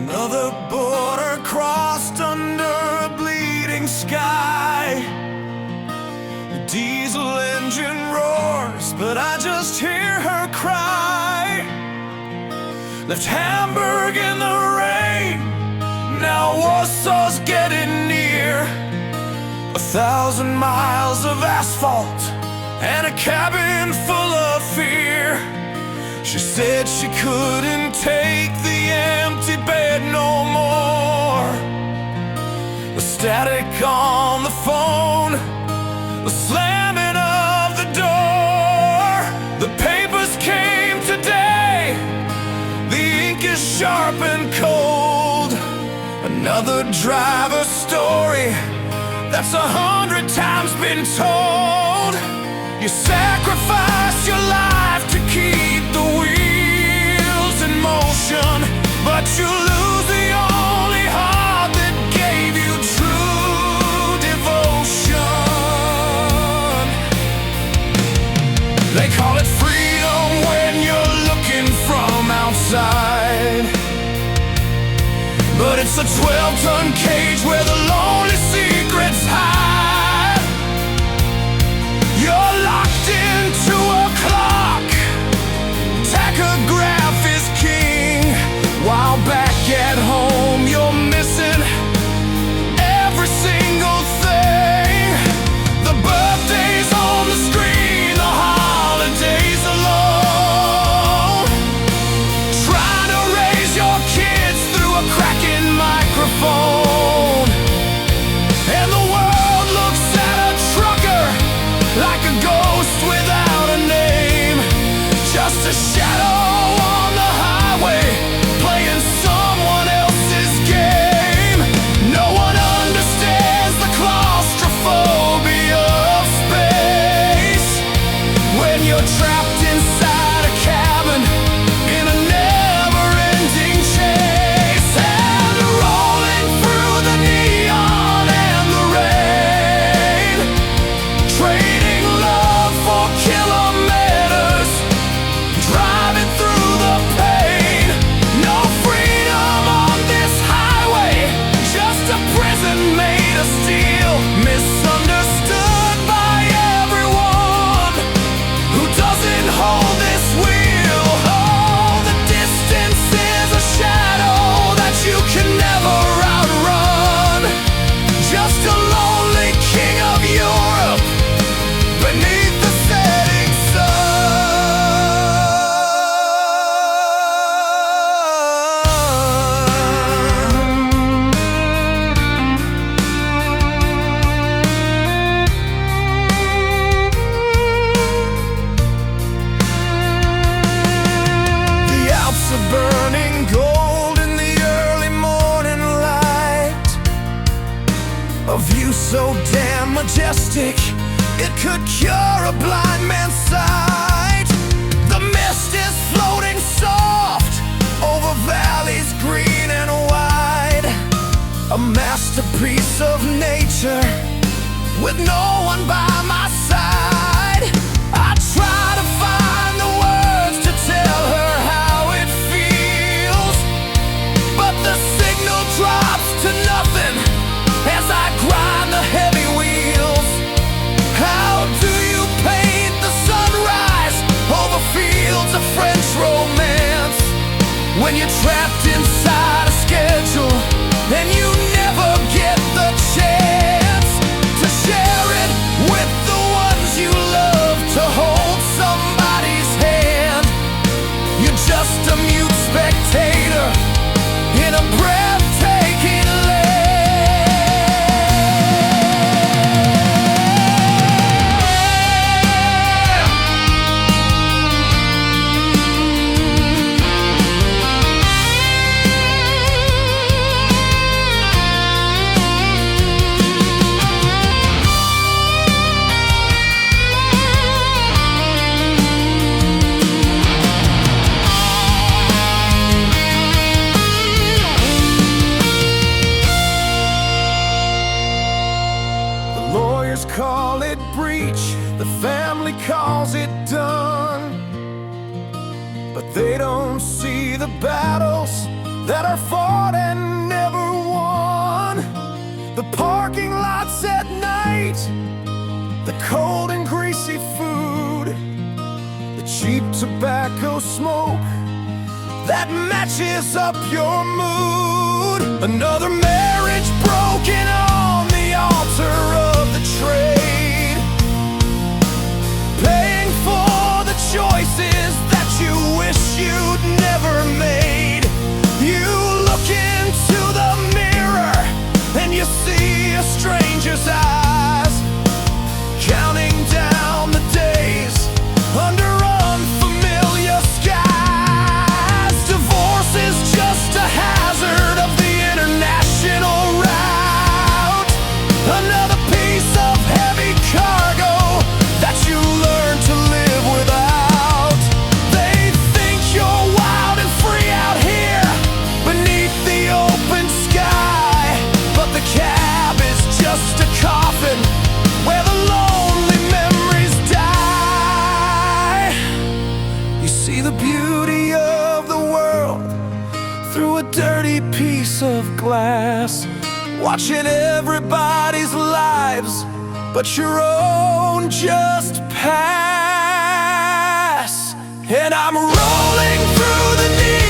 Another border crossed under a bleeding sky. The diesel engine roars, but I just hear her cry. Left Hamburg in the rain, now Warsaw's getting near. 1,000 miles of asphalt and a cabin full of fear. She said she couldn't take the empty bed no more. The static on the phone, the slamming of the door. The papers came today, the ink is sharp and cold. Another driver's story that's 100 times been told. You sacrifice your life to keep the wheels in motion, but you lose the only heart that gave you true devotion. They call it freedom when you're looking from outside, but it's a 12-ton cage where the lonely secrets hide. You're locked into a clock, tachograph is king, while back at home you're missing every single thing. The birthdays on the screen, the holidays alone, trying to raise your kids through a cracking microphone. And the world looks at a trucker like a ghost without a name, just a shadow on the highway, playing someone else's game. No one understands the claustrophobia of space when you're trapped inside a cabin in a never-ending chase. And rolling through the neon and the rain, trading love for kilometers, driving through the pain. No freedom on this highway, just a prison made of steel, misunderstood by everyone who doesn't hold this wheel. Oh, the distance is a shadow that you can never outrun, just a lonely king of Europe beneath the setting The Alps are burning gold in the early morning light, a view so damn majestic it could cure a blind man's sight. The mist is floating soft over valleys green and wide, a masterpiece of nature with no one by my side. I try to find the words to tell her how it feels, but the signal drops to nothing as I grind the heavy wheels. How do you paint the sunrise over fields of French romance when you're trapped inside a schedule and you never get the chance to share it with the ones you love, to hold somebody's hand? You're just a mute spectator in a breathtaking land. Call it breach, the family calls it done, but they don't see the battles that are fought and never won. The parking lots at night, the cold and greasy food, the cheap tobacco smoke that matches up your mood. Another marriage broken on the altar of the trade, paying for the choices that you wish you'd never made. You look into the mirror and you see a stranger's eyes, counting down the days under unfamiliar skies. Divorce is just a hazard of the international route, another piece of heavy cargo that you learn to live without. They think you're wild and free out here beneath the open sky, but the cab is just a coffin where the lonely memories die. You see the beauty of the world through a dirty piece of glass, watching everybody's lives but your own just pass. And I'm rolling through the neon